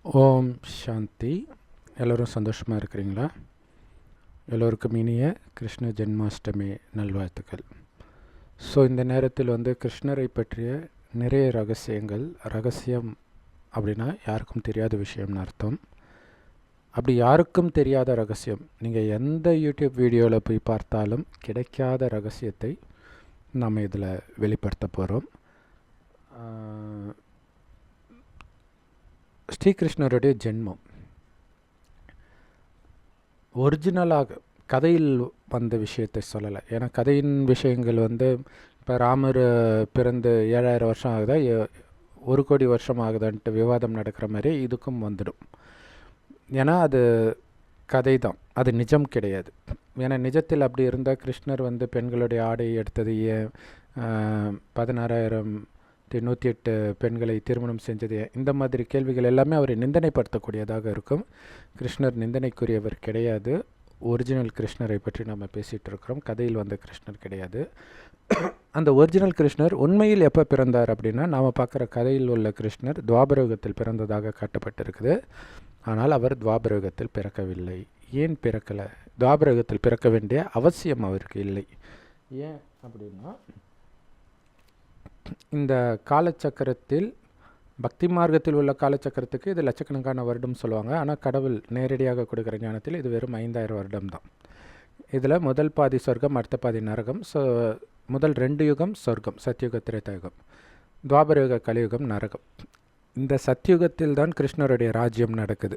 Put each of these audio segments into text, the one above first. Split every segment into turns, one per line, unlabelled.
ஓம் சாந்தி. எல்லோரும் சந்தோஷமாக இருக்கிறீங்களா? எல்லோருக்கும் இனிய கிருஷ்ண ஜென்மாஷ்டமி நல்வாழ்த்துக்கள். ஸோ இந்த நேரத்தில் கிருஷ்ணரை பற்றிய நிறைய ரகசியம் அப்படின்னா யாருக்கும் தெரியாத விஷயம்னு அர்த்தம். அப்படி யாருக்கும் தெரியாத ரகசியம், நீங்கள் எந்த யூடியூப் வீடியோவில் போய் பார்த்தாலும் கிடைக்காத ரகசியத்தை நாம் இதில் வெளிப்படுத்த போகிறோம். ஸ்ரீகிருஷ்ணருடைய ஜென்மம் ஒரிஜினலாக கதையில் வந்த விஷயத்தை சொல்லலை. ஏன்னா கதையின் விஷயங்கள் இப்போ ராமர் பிறந்து 7000 வருஷம் ஆகுதா 1,00,00,000 வருஷம் ஆகுதான்ட்டு விவாதம் நடக்கிற மாதிரி இதுக்கும் வந்துடும். ஏன்னா அது கதை தான், அது நிஜம் கிடையாது. ஏன்னா நிஜத்தில் அப்படி இருந்தால் கிருஷ்ணர் பெண்களுடைய ஆடை எடுத்தது ஏன், 16,108 பெண்களை திருமணம் செஞ்சது, இந்த மாதிரி கேள்விகள் எல்லாமே அவரை நிந்தனைப்படுத்தக்கூடியதாக இருக்கும். கிருஷ்ணர் நிந்தனைக்குரியவர் கிடையாது. ஒரிஜினல் கிருஷ்ணரை பற்றி நம்ம பேசிகிட்டு இருக்கிறோம். கதையில் வந்த கிருஷ்ணர் கிடையாது. அந்த ஒரிஜினல் கிருஷ்ணர் உண்மையில் எப்போ பிறந்தார் அப்படின்னா, நாம் பார்க்குற கதையில் உள்ள கிருஷ்ணர் துவாபரயுகத்தில் பிறந்ததாக காட்டப்பட்டிருக்குது. ஆனால் அவர் துவாபரயுகத்தில் பிறக்கவில்லை. ஏன் பிறக்கலை? துவாபரயுகத்தில் பிறக்க வேண்டிய அவசியம் அவருக்கு இல்லை. ஏன் அப்படின்னா, இந்த காலச்சக்கரத்தில் பக்தி மார்க்கத்தில் உள்ள காலச்சக்கரத்துக்கு இது லட்சக்கணக்கான வருடம் சொல்லுவாங்க. ஆனால் கடவுள் நேரடியாக கொடுக்குற ஞானத்தில் இது வெறும் 5,000 வருடம் தான். இதில் முதல் பாதி சொர்க்கம், அடுத்த பாதி நரகம். ஸோ முதல் 2 யுகம் சொர்க்கம், சத்யுக திரேதாயுகம், துவாபரயுக கலியுகம் நரகம். இந்த சத்யுகத்தில் தான் கிருஷ்ணருடைய ராஜ்யம் நடக்குது.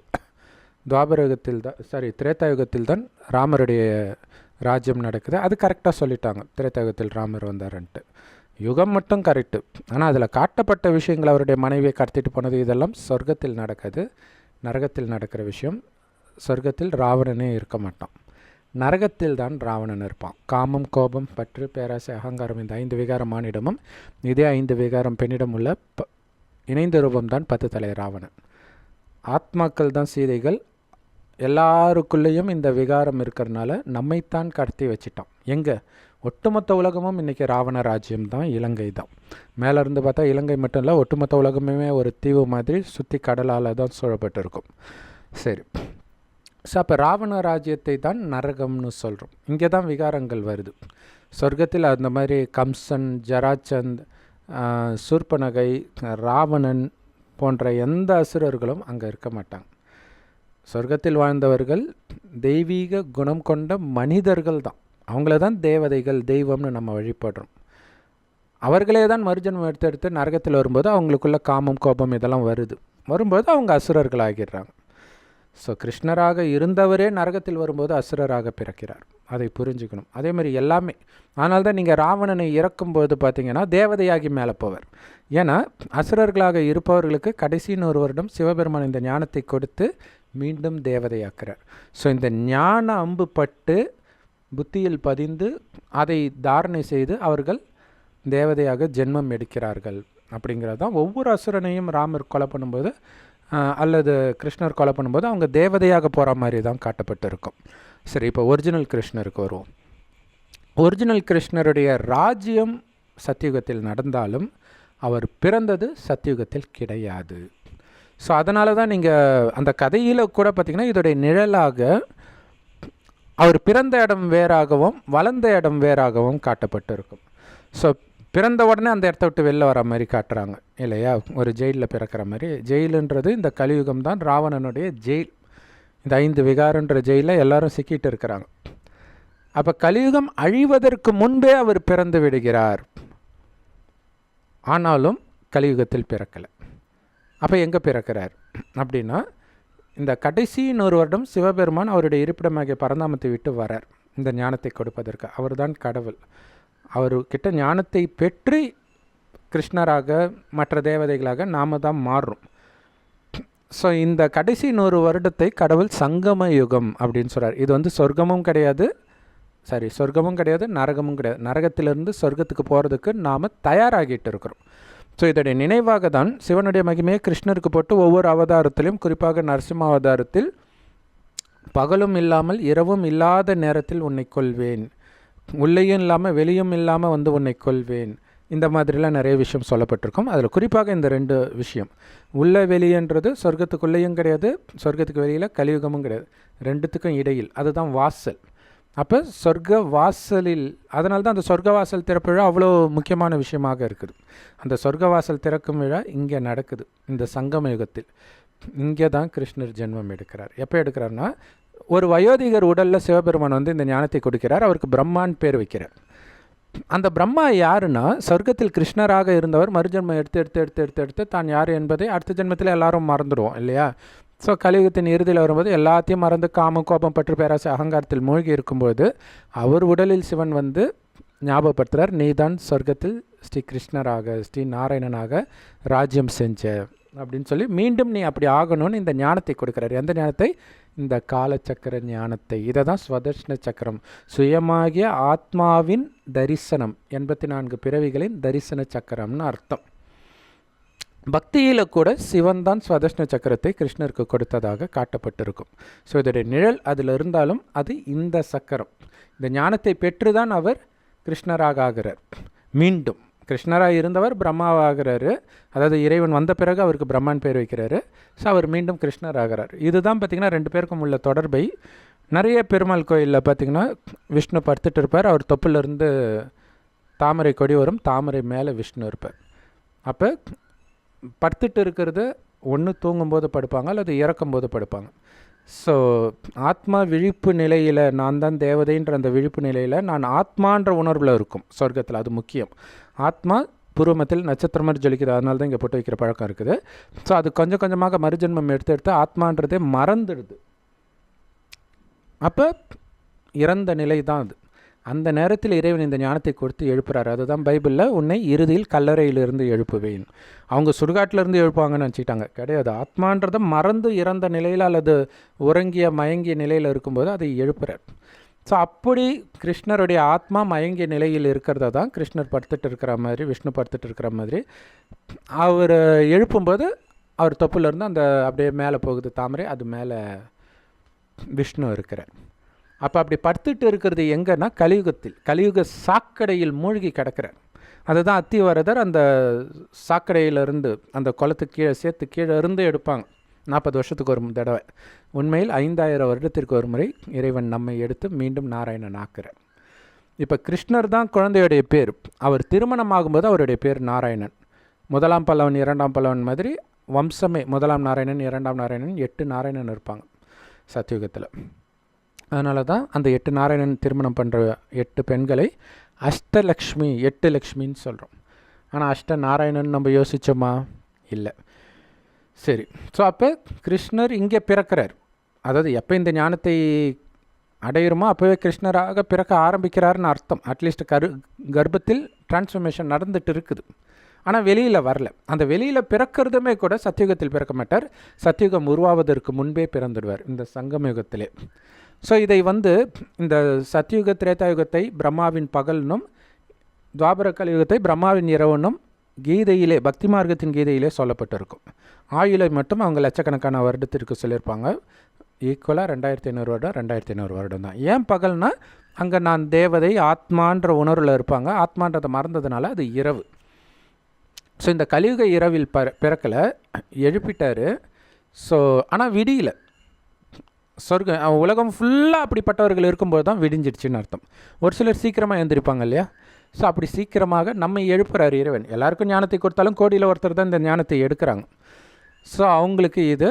துவாபரயுகத்தில் தான் திரேதாயுகத்தில் தான் ராமருடைய ராஜ்யம் நடக்குது. அது கரெக்டாக சொல்லிட்டாங்க, திரேதாயுகத்தில் ராமர் வந்தார்ன்ட்டு. யுகம் மட்டும் கரெக்டு. ஆனால் அதில் காட்டப்பட்ட விஷயங்கள், அவருடைய மனைவியை கடத்திட்டு போனது, இதெல்லாம் சொர்க்கத்தில் நடக்குது. நரகத்தில் நடக்கிற விஷயம். சொர்க்கத்தில் ராவணனே இருக்க மாட்டான், நரகத்தில் தான் ராவணன் இருப்பான். காமம், கோபம், பற்று, பேராசை, அகங்காரம், இந்த 5 விகாரம் மானிடமும் இதே 5 விகாரம் பெண்ணிடம் உள்ள இணைந்த ரூபம்தான் 10 தலை ராவணன். ஆத்மாக்கள் தான் சீதைகள். எல்லாருக்குள்ளேயும் இந்த விகாரம் இருக்கிறதுனால நம்மைத்தான் கடத்தி வச்சிட்டோம். எங்கே? ஒட்டுமொத்த உலகமும் இன்றைக்கி ராவண ராஜ்யம் தான், இலங்கை தான். மேலேருந்து பார்த்தா இலங்கை மட்டும் இல்லை, ஒட்டுமொத்த உலகமே ஒரு தீவு மாதிரி சுற்றி கடலால் தான் சூழப்பட்டிருக்கும். சரி, ஸோ அப்போ ராவண ராஜ்யத்தை தான் நரகம்னு சொல்கிறோம். இங்கே தான் விகாரங்கள் வருது. சொர்க்கத்தில் அந்த மாதிரி கம்சன், ஜராச்சந்த், சூர்பனகை, ராவணன் போன்ற எந்த அசுரர்களும் அங்கே இருக்க மாட்டாங்க. சொர்க்கத்தில் வாழ்ந்தவர்கள் தெய்வீக குணம் கொண்ட மனிதர்கள் தான். அவங்கள தான் தேவதைகள், தெய்வம்னு நம்ம வழிபடுறோம். அவர்களே தான் மறுஜன்மம் எடுத்து நரகத்தில் வரும்போது அவங்களுக்குள்ள காமம், கோபம் இதெல்லாம் வரும்போது அவங்க அசுரர்கள் ஆகிடுறாங்க. ஸோ கிருஷ்ணராக இருந்தவரே நரகத்தில் வரும்போது அசுரராக பிறக்கிறார். அதை புரிஞ்சுக்கணும். அதே மாதிரி எல்லாமே. ஆனால் தான் நீங்கள் ராவணனை இறக்கும்போது பார்த்தீங்கன்னா தேவதையாகி மேலே போவார். ஏன்னா அசுரர்களாக இருப்பவர்களுக்கு கடைசின்னு ஒரு வருடம் சிவபெருமான் இந்த ஞானத்தை கொடுத்து மீண்டும் தேவதையாக்குறார். ஸோ இந்த ஞான அம்பு பட்டு புத்தியில் பதிந்து அதை தாரணை செய்து அவர்கள் தேவதையாக ஜென்மம் எடுக்கிறார்கள். அப்படிங்கிறது தான். ஒவ்வொரு அசுரனையும் ராமர் கொலை பண்ணும்போது அல்லது கிருஷ்ணர் கொலை பண்ணும்போது அவங்க தேவதையாக போகிற மாதிரி தான் காட்டப்பட்டிருக்கும். சரி, இப்போ ஒரிஜினல் கிருஷ்ணருக்கு வருவோம். ஒரிஜினல் கிருஷ்ணருடைய ராஜ்யம் சத்தியுகத்தில் நடந்தாலும் அவர் பிறந்தது சத்தியுகத்தில் கிடையாது. ஸோ அதனால தான் நீங்கள் அந்த கதையில் கூட பார்த்திங்கன்னா இதோடைய நிழலாக அவர் பிறந்த இடம் வேறாகவும் வளர்ந்த இடம் வேறாகவும் காட்டப்பட்டிருக்கும். ஸோ பிறந்த உடனே அந்த இடத்த விட்டு வெளில வர மாதிரி காட்டுறாங்க இல்லையா? ஒரு ஜெயிலில் பிறக்கிற மாதிரி. ஜெயிலுன்றது இந்த கலியுகம் தான் ராவணனுடைய ஜெயில். இந்த 5 விகாரன்ற ஜெயிலில் எல்லாரும் சிக்கிட்டு இருக்கிறாங்க. அப்போ கலியுகம் அழிவதற்கு முன்பே அவர் பிறந்து விடுகிறார். ஆனாலும் கலியுகத்தில் பிறக்கலை. அப்போ எங்கே பிறக்கிறார் அப்படின்னா, இந்த கடைசி 100 வருடம் சிவபெருமான் அவருடைய இருப்பிடமாகிய பரந்தாமத்தை விட்டு வரார் இந்த ஞானத்தை கொடுப்பதற்கு. அவர் தான் கடவுள். அவர்கிட்ட ஞானத்தை பெற்று கிருஷ்ணராக மற்ற தேவதைகளாக நாம் தான் மாறுறோம். ஸோ இந்த கடைசி 100 வருடத்தை கடவுள் சங்கம யுகம் அப்படின்னு சொல்கிறார். இது சொர்க்கமும் கிடையாது, சொர்க்கமும் கிடையாது, நரகமும் கிடையாது. நரகத்திலிருந்து சொர்க்கத்துக்கு போகிறதுக்கு நாம் தயாராகிட்டு இருக்கிறோம். ஸோ இதோடைய நினைவாக தான் சிவனுடைய மகிமையை கிருஷ்ணருக்கு போட்டு ஒவ்வொரு அவதாரத்திலும், குறிப்பாக நரசிம்ம அவதாரத்தில், பகலும் இல்லாமல் இரவும் இல்லாத நேரத்தில் உன்னை கொல்வேன், உள்ளேயும் இல்லாமல் வெளியும் இல்லாமல் உன்னை கொல்வேன், இந்த மாதிரிலாம் நிறைய விஷயம் சொல்லப்பட்டிருக்கும். அதில் குறிப்பாக இந்த 2 விஷயம், உள்ள வெளியன்றது சொர்க்கத்துக்குள்ளேயும் கிடையாது, சொர்க்கத்துக்கு வெளியில் கலியுகமும் கிடையாது, 2த்துக்கும் இடையில், அதுதான் வாசல். அப்போ சொர்க்க வாசலில், அதனால தான் அந்த சொர்க்க வாசல் திறப்பு விழா அவ்வளோ முக்கியமான விஷயமாக இருக்குது. அந்த சொர்க்க வாசல் திறக்கும் விழா இங்கே நடக்குது, இந்த சங்கம யுகத்தில். இங்கே தான் கிருஷ்ணர் ஜென்மம் எடுக்கிறார். எப்போ எடுக்கிறார்னா, ஒரு வயோதிகர் உடலில் சிவபெருமான் வந்து இந்த ஞானத்தை கொடுக்கிறார். அவருக்கு பிரம்மான்னு பேர் வைக்கிறார். அந்த பிரம்மா யாருன்னா, சொர்க்கத்தில் கிருஷ்ணராக இருந்தவர் மறுஜென்மம் எடுத்து எடுத்து எடுத்து எடுத்து எடுத்து தான் யார் என்பதை அடுத்த ஜென்மத்தில் எல்லாரும் மறந்துடுவோம் இல்லையா? ஸோ கலியுகத்தின் இறுதியில் வரும்போது எல்லாத்தையும் மறந்து காமம், கோபம், பற்று, பேராசை, அகங்காரத்தில் மூழ்கி இருக்கும்போது அவர் உடலில் சிவன் வந்து ஞாபகப்படுத்துகிறார், நீ தான் சொர்க்கத்தில் ஸ்ரீ கிருஷ்ணராக, ஸ்ரீ நாராயணனாக ராஜ்யம் செஞ்ச அப்படின்னு சொல்லி மீண்டும் நீ அப்படி ஆகணும்னு இந்த ஞானத்தை கொடுக்குறார். எந்த ஞானத்தை? இந்த காலச்சக்கர ஞானத்தை. இதை தான் ஸ்வதர்ஷன சக்கரம், சுயமாகிய ஆத்மாவின் தரிசனம், 84 பிறவிகளின் தரிசன சக்கரம்னு அர்த்தம். பக்தியில் கூட சிவன் தான் ஸ்வதர்ஷன சக்கரத்தை கிருஷ்ணருக்கு கொடுத்ததாக காட்டப்பட்டிருக்கும். ஸோ இதோடைய நிழல் அதில் இருந்தாலும் அது இந்த சக்கரம். இந்த ஞானத்தை பெற்று தான் அவர் கிருஷ்ணராக ஆகிறார். மீண்டும் கிருஷ்ணராக இருந்தவர் பிரம்மாவாகிறாரு, அதாவது இறைவன் வந்த பிறகு அவருக்கு பிரம்மான் பேர் வைக்கிறாரு. ஸோ அவர் மீண்டும் கிருஷ்ணர் ஆகிறார். இதுதான் பார்த்திங்கன்னா 2 பேருக்கும் உள்ள தொடர்பை நிறைய பெருமாள் கோயிலில் பார்த்திங்கன்னா விஷ்ணு படுத்துட்டு இருப்பார், அவர் தொப்புலேருந்து தாமரை கொடி வரும், தாமரை மேலே விஷ்ணு இருப்பார். அப்போ படுத்துட்டு இருக்கிறது ஒன்று தூங்கும்போது படுப்பாங்க அல்லது இறக்கும்போது படுப்பாங்க. ஸோ ஆத்மா விழிப்பு நிலையில், நான் தான் தேவதைன்ற அந்த விழிப்பு நிலையில் நான் ஆத்மான்ற உணர்வில் இருக்கும் சொர்க்கத்தில், அது முக்கியம். ஆத்மா பூர்வமத்தில் நட்சத்திரம் மாதிரி ஜொலிக்குது, அதனால தான் இங்கே போட்டு வைக்கிற பழக்கம் இருக்குது. ஸோ அது கொஞ்சம் கொஞ்சமாக மறுஜென்மம் எடுத்து எடுத்து ஆத்மான்றதே மறந்துடுது. அப்போ இறந்த நிலை தான் அது. அந்த நேரத்தில் இறைவன் இந்த ஞானத்தை கொடுத்து எழுப்புறாரு. அதுதான் பைபிளில் உன்னை இறுதியில் கல்லறையிலிருந்து எழுப்புவேன். அவங்க சுடுகாட்டிலேருந்து எழுப்புவாங்கன்னு நினச்சிக்கிட்டாங்க, கிடையாது. ஆத்மான்றதை மறந்து இறந்த நிலையில் அல்லது உறங்கிய மயங்கிய நிலையில் இருக்கும்போது அதை எழுப்புறார். ஸோ அப்படி கிருஷ்ணருடைய ஆத்மா மயங்கிய நிலையில் இருக்கிறத தான் கிருஷ்ணர் படுத்துட்டு இருக்கிற மாதிரி, விஷ்ணு படுத்துட்டு இருக்கிற மாதிரி அவர் எழுப்பும்போது அவர் தொப்புலேருந்து அந்த அப்படியே மேலே போகுது தாமரை, அது மேலே விஷ்ணு இருக்கிறார். அப்போ அப்படி படுத்துட்டு இருக்கிறது எங்கன்னா கலியுகத்தில், கலியுக சாக்கடையில் மூழ்கி கிடக்கிறார். அதுதான் அத்திவரதர் அந்த சாக்கடையிலிருந்து அந்த குளத்துக்கு கீழே சேர்த்து கீழே இருந்து எடுப்பாங்க 40 வருஷத்துக்கு ஒரு தடவை. உண்மையில் 5000 வருடத்திற்கு ஒரு முறை இறைவன் நம்மை எடுத்து மீண்டும் நாராயணன் ஆக்குறார். இப்போ கிருஷ்ணர் தான் குழந்தையுடைய பேர். அவர் திருமணம் ஆகும்போது அவருடைய பேர் நாராயணன். 1ஆம் பல்லவன் 2ஆம் பல்லவன் மாதிரி வம்சமே 1ஆம் நாராயணன் 2ஆம் நாராயணன் 8 நாராயணன் இருப்பாங்க சத்தியுகத்தில். அதனால தான் அந்த 8 நாராயணன் திருமணம் பண்ணுற 8 பெண்களை அஷ்டலக்ஷ்மி, 8 லக்ஷ்மின்னு சொல்கிறோம். ஆனால் அஷ்ட நாராயணன் நம்ம யோசித்தோமா? இல்லை. சரி. ஸோ அப்போ கிருஷ்ணர் இங்கே பிறக்கிறார். அதாவது எப்போ இந்த ஞானத்தை அடையிறோமோ அப்போவே கிருஷ்ணராக பிறக்க ஆரம்பிக்கிறாருன்னு அர்த்தம். அட்லீஸ்ட் கர்ப்பத்தில் டிரான்ஸ்ஃபர்மேஷன் நடந்துட்டு இருக்குது. ஆனால் வெளியில் வரல. அந்த வெளியில் பிறக்கிறதுமே கூட சத்தியுகத்தில் பிறக்க மாட்டார், சத்தியுகம் உருவாவதற்கு முன்பே பிறந்துடுவார் இந்த சங்கம யுகத்திலே. ஸோ இதை இந்த சத்தியுக திரேதாயுகத்தை பிரம்மாவின் பகல்னும் துவாபர கலியுகத்தை பிரம்மாவின் இரவுன்னும் கீதையிலே, பக்தி மார்க்கத்தின் கீதையிலே சொல்லப்பட்டிருக்கும். ஆயுளை மட்டும் அவங்க லட்சக்கணக்கான வருடத்திற்கு சொல்லியிருப்பாங்க. ஈக்குவலாக 2500 வருடம் 2500 வருடம் தான். ஏன் பகல்னா அங்கே நான் தேவதை ஆத்மான்ற உணர்வில் இருப்பாங்க. ஆத்மான்றதை மறந்ததுனால அது இரவு. ஸோ இந்த கலியுக இரவில் பிறக்கலை, எழுப்பிட்டார். ஸோ ஆனால் விடியல. சொர்க்கம் உலகம் ஃபுல்லாக அப்படிப்பட்டவர்கள் இருக்கும்போது தான் விடிஞ்சிடுச்சின்னு அர்த்தம். ஒரு சிலர் சீக்கிரமாக எழுந்திருப்பாங்க இல்லையா? ஸோ அப்படி சீக்கிரமாக நம்மை எழுப்புறார் இறைவன். எல்லாருக்கும் ஞானத்தை கொடுத்தாலும் கோடியில் ஒருத்தர் தான் இந்த ஞானத்தை எடுக்கிறாங்க. ஸோ அவங்களுக்கு இது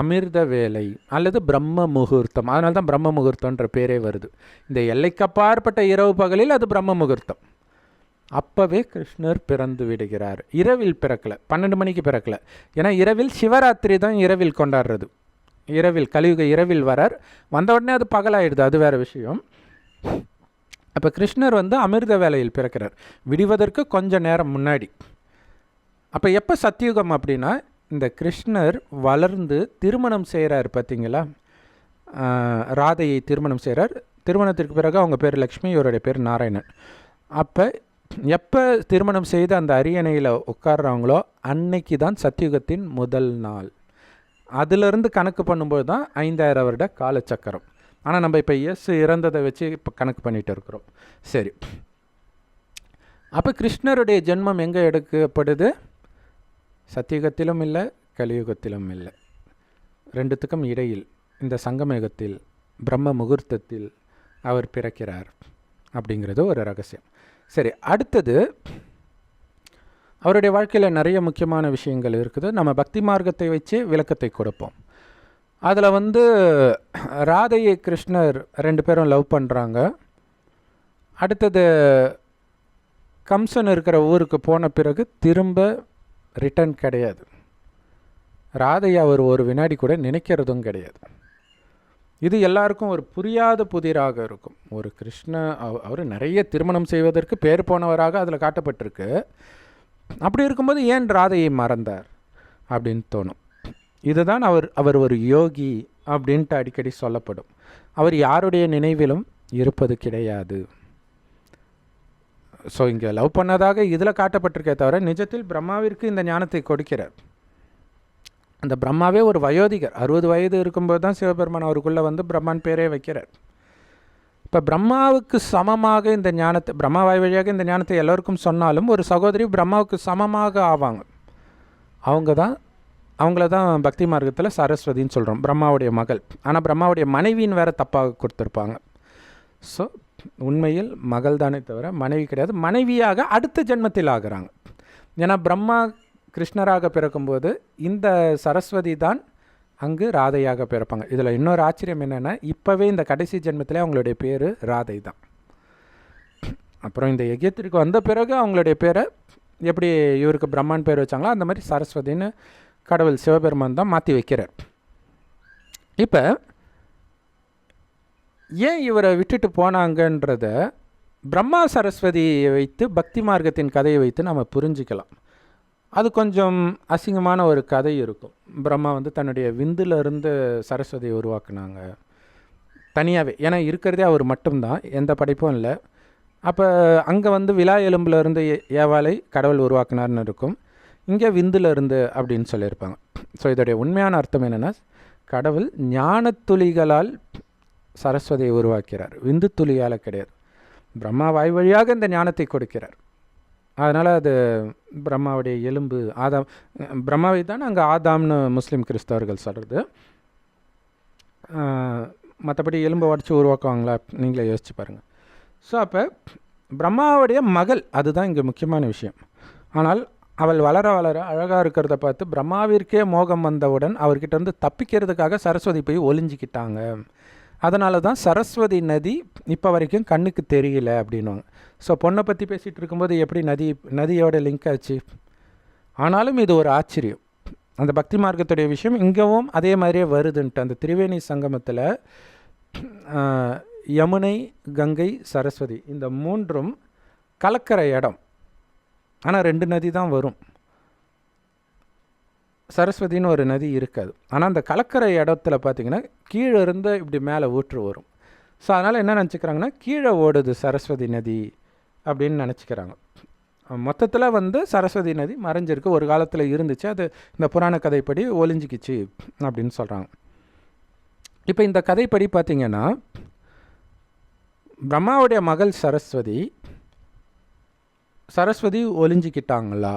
அமிர்த வேலை அல்லது பிரம்ம முகூர்த்தம். அதனால தான் பிரம்ம முகூர்த்தன்ற பேரே வருது. இந்த எல்லைக்கப்பாற்பட்ட இரவு பகலில் அது பிரம்ம முகூர்த்தம். அப்போவே கிருஷ்ணர் பிறந்து விடுகிறார். இரவில் பிறக்கலை, 12 மணிக்கு பிறக்கலை. ஏன்னா இரவில் சிவராத்திரி தான் இரவில் கொண்டாடுறது. இரவில் கலியுக இரவில் வரார். வந்த உடனே அது பகலாயிடுது, அது வேறு விஷயம். அப்போ கிருஷ்ணர் அமிர்த வேலையில் பிறக்கிறார், விடுவதற்கு கொஞ்சம் நேரம் முன்னாடி. அப்போ எப்போ சத்தியுகம் அப்படின்னா, இந்த கிருஷ்ணர் வளர்ந்து திருமணம் செய்கிறார் பார்த்தீங்களா, ராதையை திருமணம் செய்கிறார். திருமணத்திற்கு பிறகு அவங்க பேர் லக்ஷ்மி, இவருடைய பேர் நாராயணன். அப்போ எப்போ திருமணம் செய்து அந்த அரியணையில் உட்கார்றாங்களோ அன்னைக்கு தான் சத்தியுகத்தின் முதல் நாள். அதிலிருந்து கணக்கு பண்ணும்போது தான் 5000 வருட காலச்சக்கரம். ஆனால் நம்ம இப்போ இறந்ததை வச்சு இப்போ கணக்கு பண்ணிகிட்டு இருக்கிறோம். சரி, அப்போ கிருஷ்ணருடைய ஜென்மம் எங்கே எடுக்கப்படுது? சத்தியுகத்திலும் இல்லை, கலியுகத்திலும் இல்லை, ரெண்டுத்துக்கும் இடையில் இந்த சங்கமயுகத்தில் பிரம்ம முகூர்த்தத்தில் அவர் பிறக்கிறார் அப்படிங்கிறது ஒரு ரகசியம். சரி, அடுத்தது அவருடைய வாழ்க்கையில் நிறைய முக்கியமான விஷயங்கள் இருக்குது. நம்ம பக்தி மார்க்கத்தை வச்சு விளக்கத்தை கொடுப்போம். அதில் ராதையை கிருஷ்ணர் 2 பேரும் லவ் பண்ணுறாங்க. அடுத்தது கம்சன் இருக்கிற ஊருக்கு போன பிறகு திரும்ப ரிட்டர்ன் கிடையாது. ராதையை அவர் ஒரு வினாடி கூட நினைக்கிறதும் கிடையாது. இது எல்லாருக்கும் ஒரு புரியாத புதிராக இருக்கும். ஒரு அவர் நிறைய திருமணம் செய்வதற்கு பேர் போனவராக அதில் காட்டப்பட்டிருக்கு. அப்படி இருக்கும்போது ஏன் ராதையை மறந்தார் அப்படின்னு தோணும். இதுதான் அவர் ஒரு யோகி அப்படின்ட்டு அடிக்கடி சொல்லப்படும். அவர் யாருடைய நினைவிலும் இருப்பது கிடையாது. ஸோ இங்கே லவ் பண்ணதாக இதில் காட்டப்பட்டிருக்கே தவிர நிஜத்தில் பிரம்மாவிற்கு இந்த ஞானத்தை கொடுக்கிறார். அந்த பிரம்மாவே ஒரு வயோதிகர், 60 வயது இருக்கும்போது தான் சிவபெருமான் அவருக்குள்ளே பிரம்மான் பேரே வைக்கிறார். இப்போ பிரம்மாவுக்கு சமமாக இந்த ஞானத்தை, பிரம்மாவாய் வழியாக இந்த ஞானத்தை எல்லோருக்கும் சொன்னாலும் ஒரு சகோதரி பிரம்மாவுக்கு சமமாக ஆவாங்க. அவங்கள தான் பக்தி மார்க்கத்தில் சரஸ்வதின்னு சொல்கிறோம், பிரம்மாவுடைய மகள். ஆனால் பிரம்மாவுடைய மனைவின்னு வேறு தப்பாக கொடுத்துருப்பாங்க. ஸோ உண்மையில் மகள் தானே தவிர மனைவி கிடையாது. மனைவியாக அடுத்த ஜென்மத்தில் ஆகிறாங்க. ஏன்னா பிரம்மா கிருஷ்ணராக பிறக்கும்போது இந்த சரஸ்வதி தான் அங்கு ராதையாக பிறப்பாங்க. இதில் இன்னொரு ஆச்சரியம் என்னென்னா, இப்போவே இந்த கடைசி ஜென்மத்தில் அவங்களுடைய பேர் ராதை தான். அப்புறம் இந்த யஜ்யத்திற்கு வந்த பிறகு அவங்களுடைய பேரை எப்படி இவருக்கு பிரம்மான் பேர் வச்சாங்களோ அந்த மாதிரி சரஸ்வதின்னு கடவுள் சிவபெருமான் தான் மாற்றி வைக்கிறார். இப்போ ஏன் இவரை விட்டுட்டு போனாங்கன்றத பிரம்மா சரஸ்வதியை வைத்து பக்தி மார்க்கத்தின் கதையை வைத்து நம்ம புரிஞ்சிக்கலாம். அது கொஞ்சம் அசிங்கமான ஒரு கதை இருக்கும். பிரம்மா தன்னுடைய விந்துலேருந்து சரஸ்வதியை உருவாக்குனாங்க தனியாகவே. ஏன்னா இருக்கிறதே அவர் மட்டும்தான், எந்த படைப்பும் இல்லை. அப்போ அங்கே விலா எலும்புலேருந்து ஏவாளை கடவுள் உருவாக்குனார்னு இருக்கும். இங்கே விந்துலேருந்து அப்படின்னு சொல்லியிருப்பாங்க. ஸோ இதோடைய உண்மையான அர்த்தம் என்னென்னா, கடவுள் ஞானத்துளிகளால் சரஸ்வதியை உருவாக்கிறார், விந்து துளியால் கிடையாது. பிரம்மா வாய் வழியாக இந்த ஞானத்தை கொடுக்கிறார். அதனால் அது பிரம்மாவுடைய எலும்பு, ஆதாம், பிரம்மாவை தான் அங்கே ஆதாம்னு முஸ்லீம் கிறிஸ்தவர்கள் சொல்கிறது. மற்றபடி எலும்பை உடச்சி உருவாக்குவாங்களா, நீங்களே யோசிச்சு பாருங்கள். ஸோ அப்போ பிரம்மாவுடைய மகள், அதுதான் இங்கே முக்கியமான விஷயம். ஆனால் அவள் வளர வளர அழகாக இருக்கிறத பார்த்து பிரம்மாவிற்கே மோகம் வந்தவுடன் அவர்கிட்ட தப்பிக்கிறதுக்காக சரஸ்வதி போய் ஒளிஞ்சிக்கிட்டாங்க. அதனால தான் சரஸ்வதி நதி இப்போ வரைக்கும் கண்ணுக்கு தெரியல அப்படின்வாங்க. ஸோ பொண்ணை பற்றி பேசிகிட்டு இருக்கும்போது எப்படி நதியோட லிங்க் ஆச்சு. ஆனாலும் இது ஒரு ஆச்சரியம். அந்த பக்தி மார்க்கத்துடைய விஷயம் இங்கவும் அதே மாதிரியே வருதுன்ட்டு. அந்த திரிவேணி சங்கமத்தில் யமுனை, கங்கை, சரஸ்வதி இந்த 3ம் கலக்கிற இடம். ஆனால் 2 நதி தான் வரும், சரஸ்வதின்னு ஒரு நதி இருக்காது. ஆனால் அந்த கலக்கிற இடத்துல பார்த்திங்கன்னா கீழே இருந்து இப்படி மேலே ஊற்று வரும். ஸோ அதனால் என்ன நினச்சிக்கிறாங்கன்னா, கீழே ஓடுது சரஸ்வதி நதி அப்படின்னு நினச்சிக்கிறாங்க. மொத்தத்தில் சரஸ்வதி நதி மறைஞ்சிருக்கு, ஒரு காலத்தில் இருந்துச்சு, அது இந்த புராண கதைப்படி ஒளிஞ்சிக்கிச்சு அப்படின்னு சொல்கிறாங்க. இப்போ இந்த கதைப்படி பார்த்திங்கன்னா, பிரம்மாவுடைய மகள் சரஸ்வதி ஒளிஞ்சிக்கிட்டாங்களா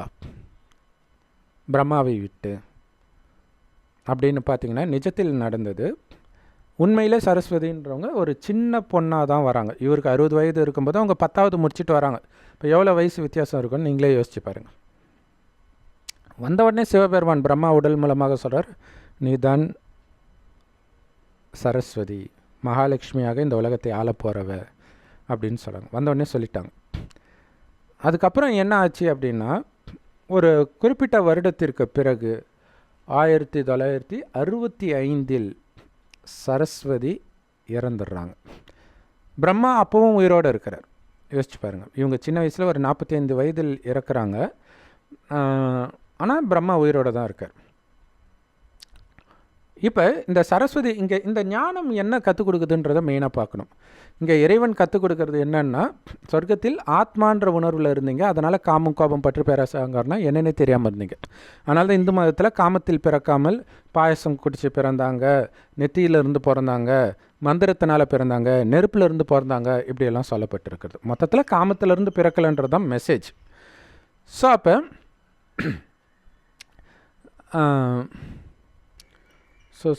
பிரம்மாவை விட்டு அப்படின்னு பார்த்திங்கன்னா, நிஜத்தில் நடந்தது. உண்மையிலே சரஸ்வதின்றவங்க ஒரு சின்ன பொண்ணாக தான் வராங்க. இவருக்கு 60 வயது இருக்கும்போது அவங்க 10வது முடிச்சுட்டு வராங்க. இப்போ எவ்வளோ வயசு வித்தியாசம் இருக்குன்னு நீங்களே யோசிச்சு பாருங்கள். வந்த உடனே சிவபெருமான் பிரம்மா உடல் மூலமாக சொல்கிறார், நீ தான் சரஸ்வதி, மகாலட்சுமியாக இந்த உலகத்தை ஆள போகிறவ அப்படின்னு சொல்கிறாங்க. வந்த உடனே சொல்லிட்டாங்க. அதுக்கப்புறம் என்ன ஆச்சு அப்படின்னா, ஒரு குறிப்பிட்ட வருடத்திற்கு பிறகு 1965 சரஸ்வதி இறந்துடுறாங்க. பிரம்மா அப்பவும் உயிரோடு இருக்கிறார். யோசிச்சு பாருங்கள், இவங்க சின்ன வயசில் ஒரு 45 வயதில் இறக்குறாங்க. ஆனால் பிரம்மா உயிரோடு தான் இருக்கார். இப்போ இந்த சரஸ்வதி இங்கே இந்த ஞானம் என்ன கற்றுக் கொடுக்குதுன்றதை மெயினாக பார்க்கணும். இங்கே இறைவன் கற்றுக் கொடுக்கறது என்னன்னா, சொர்க்கத்தில் ஆத்மான்ற உணர்வில் இருந்தீங்க, அதனால் காமம் கோபம் பற்று பேராசங்காரனா என்னென்னே தெரியாமல் இருந்தீங்க. அதனால தான் இந்து மதத்தில் காமத்தில் பிறக்காமல் பாயசம் குடித்து பிறந்தாங்க, நெத்தியிலிருந்து பிறந்தாங்க, மந்திரத்தினால் பிறந்தாங்க, நெருப்பிலிருந்து பிறந்தாங்க, இப்படியெல்லாம் சொல்லப்பட்டிருக்கிறது. மொத்தத்தில் காமத்திலிருந்து பிறக்கலைன்றது தான் மெசேஜ். ஸோ அப்போ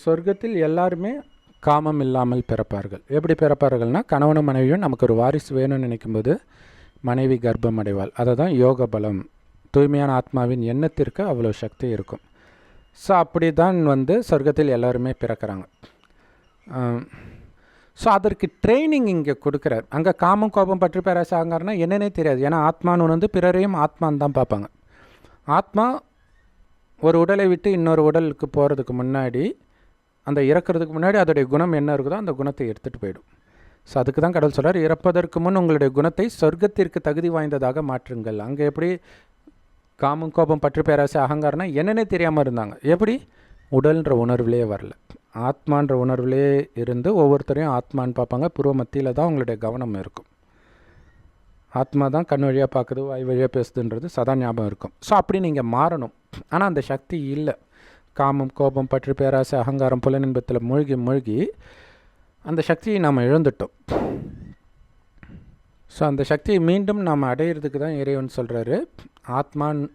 சொர்க்கத்தில் எல்லாருமே காமம் இல்லாமல் பிறப்பார்கள். எப்படி பிறப்பார்கள்னால், கணவனும் மனைவியும் நமக்கு ஒரு வாரிசு வேணும்னு நினைக்கும்போது மனைவி கர்ப்பம் அடைவாள். அதை தான் யோக பலம். தூய்மையான ஆத்மாவின் எண்ணத்திற்கு அவ்வளோ சக்தி இருக்கும். ஸோ அப்படி தான் சொர்க்கத்தில் எல்லாருமே பிறக்கிறாங்க. ஸோ அதற்கு ட்ரைனிங் இங்கே கொடுக்குறார். அங்கே காமம் கோபம் பற்றி பேராசாங்கன்னா என்னன்னே தெரியாது. ஏன்னா ஆத்மான்னு பிறரையும் ஆத்மான்னு தான் பார்ப்பாங்க. ஆத்மா ஒரு உடலை விட்டு இன்னொரு உடலுக்கு போகிறதுக்கு முன்னாடி, அந்த இறக்கிறதுக்கு முன்னாடி அதோடைய குணம் என்ன இருக்குதோ அந்த குணத்தை எடுத்துகிட்டு போயிடும். ஸோ அதுக்கு தான் கடவுள் சொல்கிறார், இறப்பதற்கு முன் உங்களுடைய குணத்தை சொர்க்கத்திற்கு தகுதி வாய்ந்ததாக மாற்றுங்கள். அங்கே எப்படி காமம் கோபம் பற்று பேராசை அகங்காரம்னா என்னன்னே தெரியாமல் இருந்தாங்க. எப்படி? உடல்ன்ற உணர்விலே வரல, ஆத்மான்ற உணர்விலே இருந்து ஒவ்வொருத்தரையும் ஆத்மான்னு பார்ப்பாங்க. பூர்வ மத்தியில் தான் உங்களுடைய கவனம் இருக்கும். ஆத்மா தான் கண் வழியாக பார்க்குது, வாய் வழியாக பேசுதுன்றது சதா ஞாபகம் இருக்கும். ஸோ அப்படி நீங்கள் மாறணும். ஆனால் அந்த சக்தி இல்லை. காமம் கோபம் பற்று பேராசை அகங்காரம் புலனின்பத்தில் மூழ்கி அந்த சக்தியை நாம் இழந்துட்டோம். ஸோ அந்த சக்தியை மீண்டும் நாம் அடையிறதுக்கு தான் இறைவன் சொல்கிறாரு, ஆத்மான்னு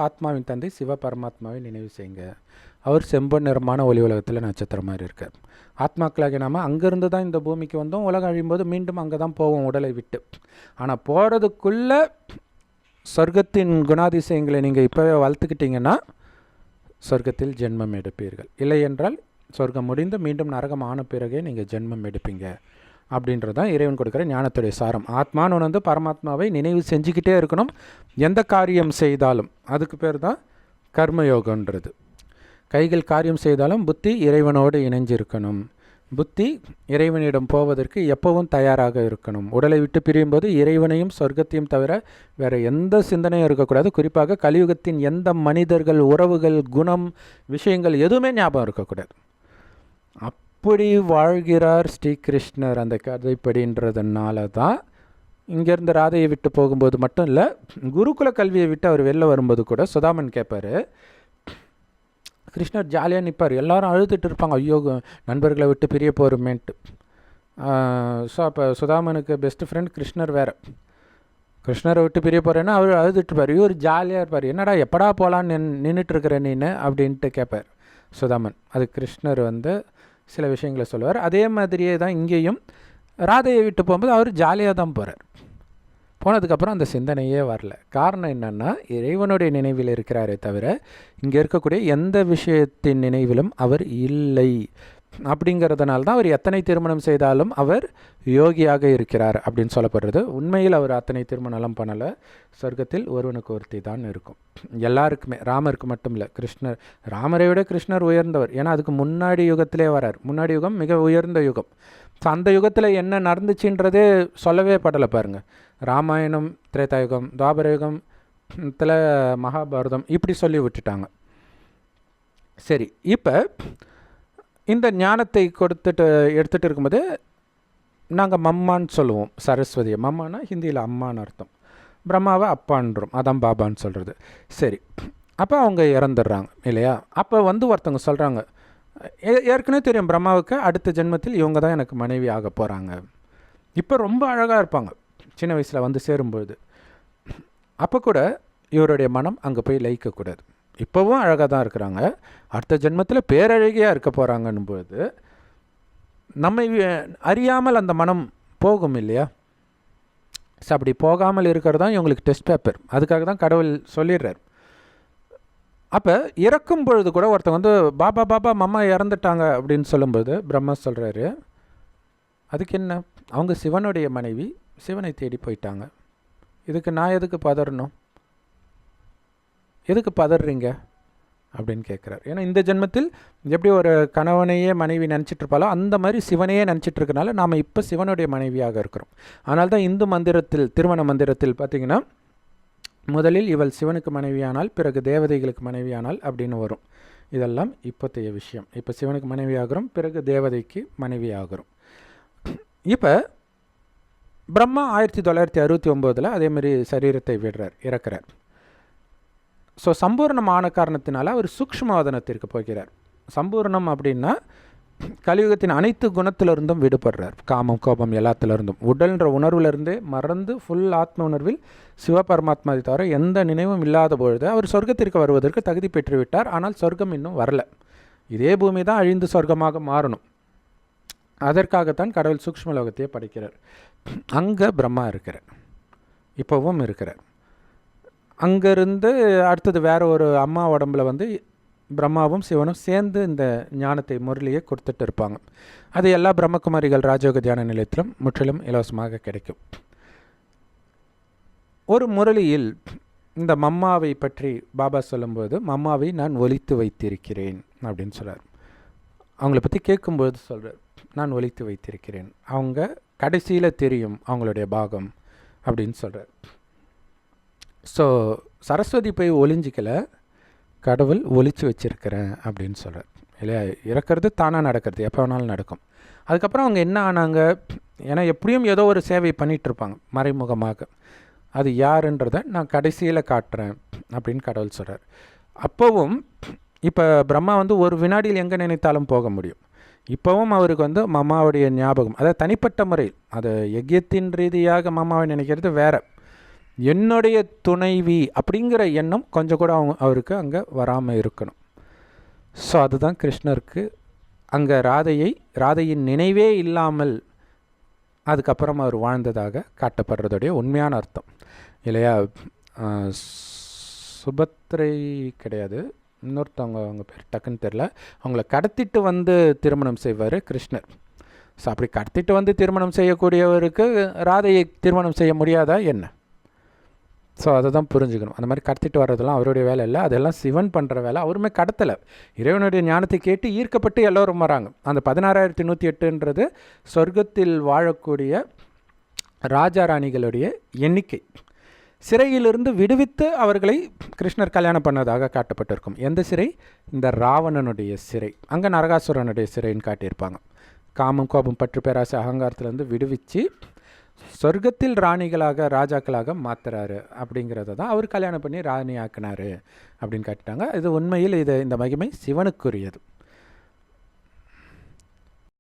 ஆத்மாவின் தந்தை சிவ பரமாத்மாவை நினைவு செய்யுங்க. அவர் செம்பொன் நிறமான ஒளி உலகத்தில் நட்சத்திரம் மாதிரி இருக்கார். ஆத்மாக்களாக நாம் அங்கேருந்து தான் இந்த பூமிக்கு வந்தோம். உலகம் அழியும்போது மீண்டும் அங்கே தான் போவோம் உடலை விட்டு. ஆனால் போகிறதுக்குள்ளே சொர்க்கத்தின் குணாதிசயங்களை நீங்கள் இப்போவே வளர்த்துக்கிட்டிங்கன்னா சொர்க்கத்தில் ஜென்மம் எடுப்பீர்கள். இல்லை என்றால் சொர்க்கம் முடிந்து மீண்டும் நரகம் ஆன பிறகே நீங்கள் ஜென்மம் எடுப்பீங்க. அப்படின்றது தான் இறைவன் கொடுக்குற ஞானத்துடைய சாரம். ஆத்மான்னு பரமாத்மாவை நினைவு செஞ்சுக்கிட்டே இருக்கணும். எந்த காரியம் செய்தாலும் அதுக்கு பேர் தான் கர்மயோகன்றது. கைகள் காரியம் செய்தாலும் புத்தி இறைவனோடு இணைஞ்சிருக்கணும். புத்தி இறைவனிடம் போவதற்கு எப்பவும் தயாராக இருக்கணும். உடலை விட்டு பிரியும் போது இறைவனையும் சொர்க்கத்தையும் தவிர வேறு எந்த சிந்தனையும் இருக்கக்கூடாது. குறிப்பாக கலியுகத்தின் எந்த மனிதர்கள், உறவுகள், குணம், விஷயங்கள் எதுவுமே ஞாபகம் இருக்கக்கூடாது. அப்படி வாழ்கிறார் ஸ்ரீகிருஷ்ணர் அந்த கதைப்படின்றதுனால தான் இங்கேருந்து ராதையை விட்டு போகும்போது மட்டும் இல்லை, குருகுல கல்வியை விட்டு அவர் வெளில வரும்போது கூட சுதாமன் கேட்பார், கிருஷ்ணர் ஜாலியாக நிற்பார். எல்லோரும் அழுதுட்டு இருப்பாங்க, ஐயோ நண்பர்களை விட்டு பிரிய போகிறோமேன்ட்டு. ஸோ அப்போ சுதாமனுக்கு பெஸ்ட் ஃப்ரெண்ட் கிருஷ்ணர் வேறு. கிருஷ்ணரை விட்டு பிரிய போகிறேன்னா அவர் அழுதுட்டுருப்பார். இவர் ஜாலியாக இருப்பார். என்னடா எப்படா போகலான்னு நின்றுட்டுருக்கிற நீன்னு அப்படின்ட்டு கேட்பார் சுதாமன். அது கிருஷ்ணர் சில விஷயங்களை சொல்லுவார். அதே மாதிரியே தான் இங்கேயும் ராதையை விட்டு போகும்போது அவர் ஜாலியாக தான் போகிறார். போனதுக்கப்புறம் அந்த சிந்தனையே வரல. காரணம் என்னென்னா, இறைவனுடைய நினைவில் இருக்கிறாரே தவிர இங்கே இருக்கக்கூடிய எந்த விஷயத்தின் நினைவிலும் அவர் இல்லை. அப்படிங்கிறதுனால தான் அவர் எத்தனை திருமணம் செய்தாலும் அவர் யோகியாக இருக்கிறார் அப்படின்னு சொல்லப்படுறது. உண்மையில் அவர் அத்தனை திருமணம்லாம் பண்ணலை. சொர்க்கத்தில் ஒருவனுக்கு ஒருத்தி தான் இருக்கும் எல்லாருக்குமே. ராமருக்கு மட்டும் இல்லை, கிருஷ்ணர், ராமரை விட கிருஷ்ணர் உயர்ந்தவர். ஏன்னா அதுக்கு முன்னாடி யுகத்திலே வரார். முன்னாடி யுகம் மிக உயர்ந்த யுகம். ஸோ அந்த யுகத்தில் என்ன நடந்துச்சுன்றதே சொல்லவே படலை பாருங்கள். ராமாயணம் திரேதாயுகம், துவாபர யுகத்தில் மகாபாரதம், இப்படி சொல்லி விட்டுட்டாங்க. சரி, இப்போ இந்த ஞானத்தை எடுத்துகிட்டு இருக்கும்போது நாங்கள் மம்மான்னு சொல்லுவோம் சரஸ்வதியை. மம்மானா ஹிந்தியில் அம்மான்னு அர்த்தம். பிரம்மாவை அப்பான்றோம், அதான் பாபான்னு சொல்கிறது. சரி, அப்போ அவங்க இறந்துடுறாங்க இல்லையா? அப்போ ஒருத்தவங்க சொல்கிறாங்க, ஏற்கனவே தெரியும் பிரம்மாவுக்கு அடுத்த ஜென்மத்தில் இவங்க தான் எனக்கு மனைவி ஆக போகிறாங்க. இப்போ ரொம்ப அழகாக இருப்பாங்க சின்ன வயசில் சேரும்பொழுது. அப்போ கூட இவருடைய மனம் அங்கே போய் லயிக்கக்கூடாது. இப்போவும் அழகாக தான் இருக்கிறாங்க, அடுத்த ஜென்மத்தில் பேரழகியாக இருக்க போகிறாங்கன்னும் பொழுது நம்மை அறியாமல் அந்த மனம் போகும் இல்லையா? ஸோ அப்படி போகாமல் இருக்கிறது தான் இவங்களுக்கு டெஸ்ட் பேப்பர். அதுக்காக தான் கடவுள் சொல்லிடுறார். அப்போ இறக்கும் பொழுது கூட ஒருத்தவங்க பாபா பாபா மம்மா இறந்துட்டாங்க அப்படின்னு சொல்லும்போது பிரம்மா சொல்கிறாரு, அதுக்கு என்ன, அவங்க சிவனுடைய மனைவி, சிவனை தேடி போயிட்டாங்க, இதுக்கு நான் எதுக்கு பதறணும், எதுக்கு பதறீங்க அப்படின்னு கேட்குறாரு. ஏன்னா இந்த ஜென்மத்தில் எப்படி ஒரு கணவனையே மனைவி நினச்சிட்ருப்பாலோ அந்த மாதிரி சிவனையே நினச்சிட்ருக்கனால நாம் இப்போ சிவனுடைய மனைவியாக இருக்கிறோம். அதனால தான் இந்து மந்திரத்தில், திருமண மந்திரத்தில் பார்த்திங்கன்னா முதலில் இவள் சிவனுக்கு மனைவியானால், பிறகு தேவதைகளுக்கு மனைவியானால் அப்படின்னு வரும். இதெல்லாம் இப்போத்தைய விஷயம். இப்போ சிவனுக்கு மனைவி ஆகிறோம், பிறகு தேவதைக்கு மனைவி ஆகிறோம். இப்போ பிரம்மா 1969 அதேமாரி சரீரத்தை விடுறார், இறக்கிறார். ஸோ சம்பூர்ணம் ஆன காரணத்தினால அவர் சூக்ஷ்மவதனத்திற்கு போகிறார். சம்பூர்ணம் அப்படின்னா கலியுகத்தின் அனைத்து குணத்திலிருந்தும் விடுபடுறார். காமம், கோபம் எல்லாத்திலிருந்தும், உடல்ன்ற உணர்விலிருந்தே மறந்து ஃபுல் ஆத்ம உணர்வில் சிவபரமாத்மாவை தவிர எந்த நினைவும் இல்லாத பொழுது அவர் சொர்க்கத்திற்கு வருவதற்கு தகுதி பெற்றுவிட்டார். ஆனால் சொர்க்கம் இன்னும் வரல. இதே பூமி தான் அழிந்து சொர்க்கமாக மாறணும். அதற்காகத்தான் கடவுள் சூக்ஷ்மலோகத்தையே படைக்கிறார். அங்கே பிரம்மா இருக்கிறார், இப்போவும் இருக்கிறார். அங்கேருந்து அடுத்தது வேறு ஒரு அம்மா உடம்புல பிரம்மாவும் சிவனும் சேர்ந்து இந்த ஞானத்தை முரளியை கொடுத்துட்டு இருப்பாங்க. அது எல்லா பிரம்மகுமாரிகள் ராஜயோக தியான நிலையத்திலும் முற்றிலும் இலவசமாக கிடைக்கும். ஒரு முரளியில் இந்த மம்மாவை பற்றி பாபா சொல்லும்போது, மம்மாவை நான் ஒலித்து வைத்திருக்கிறேன் அப்படின்னு சொல்கிறார். அவங்கள பற்றி கேட்கும்போது சொல்கிறார், நான் ஒலித்து வைத்திருக்கிறேன், அவங்க கடைசியில் தெரியும் அவங்களுடைய பாகம் அப்படின்னு சொல்கிறார். ஸோ சரஸ்வதி போய் ஒளிஞ்சிக்கல, கடவுள் ஒழிச்சு வச்சிருக்கிறேன் அப்படின்னு சொல்கிறார் இல்லையா. இறக்கிறது தானாக நடக்கிறது, எப்போ வேணாலும் நடக்கும். அதுக்கப்புறம் அவங்க என்ன ஆனாங்க, ஏன்னா எப்படியும் ஏதோ ஒரு சேவை பண்ணிகிட்ருப்பாங்க மறைமுகமாக. அது யாருன்றதை நான் கடைசியில் காட்டுறேன் அப்படின்னு கடவுள் சொல்கிறார். அப்போவும் இப்போ பிரம்மா ஒரு வினாடியில் எங்கே நினைத்தாலும் போக முடியும். இப்போவும் அவருக்கு மம்மாவுடைய ஞாபகம், அதாவது தனிப்பட்ட முறையில், அது யஜ்யத்தின் ரீதியாக மம்மாவை நினைக்கிறது வேறு. என்னுடைய துணைவி அப்படிங்கிற எண்ணம் கொஞ்சம் கூட அவருக்கு அங்கே வராமல் இருக்கணும். ஸோ அதுதான் கிருஷ்ணருக்கு அங்கே ராதையின் நினைவே இல்லாமல் அதுக்கப்புறம் அவர் வாழ்ந்ததாக காட்டப்படுறதுடைய உண்மையான அர்த்தம் இல்லையா. சுபத்ரை கிடையாது, இன்னொருத்தவங்க அவங்க பேர் டக்குன்னு தெரில, அவங்கள கடத்திட்டு திருமணம் செய்வார் கிருஷ்ணர். ஸோ அப்படி கடத்திட்டு திருமணம் செய்யக்கூடியவருக்கு ராதையை திருமணம் செய்ய முடியாதா என்ன? ஸோ அதை தான் புரிஞ்சுக்கணும். அந்த மாதிரி கடத்திட்டு வர்றதெல்லாம் அவருடைய வேலை இல்லை, அதெல்லாம் சிவன் பண்ணுற வேலை. அவருமே கடத்தலை, இறைவனுடைய ஞானத்தை கேட்டு ஈர்க்கப்பட்டு எல்லோரும் வராங்க. அந்த 16,108ன்றது சொர்க்கத்தில் வாழக்கூடிய ராஜா ராணிகளுடைய எண்ணிக்கை. சிறையிலிருந்து விடுவித்து அவர்களை கிருஷ்ணர் கல்யாணம் பண்ணதாக காட்டப்பட்டிருக்கும். எந்த சிறை? இந்த ராவணனுடைய சிறை. அங்கே நரகாசுரனுடைய சிறைன்னு காட்டியிருப்பாங்க. காமம், கோபம், பற்று, பேராசை, அகங்காரத்திலேருந்து விடுவிச்சு சொர்க்கத்தில் ராணிகளாக ராஜாக்களாக மாற்றுறாரு. அப்படிங்கிறத தான் அவர் கல்யாணம் பண்ணி ராணி ஆக்கினார் அப்படின்னு காட்டிட்டாங்க. இது உண்மையில் இந்த மகிமை சிவனுக்குரியது.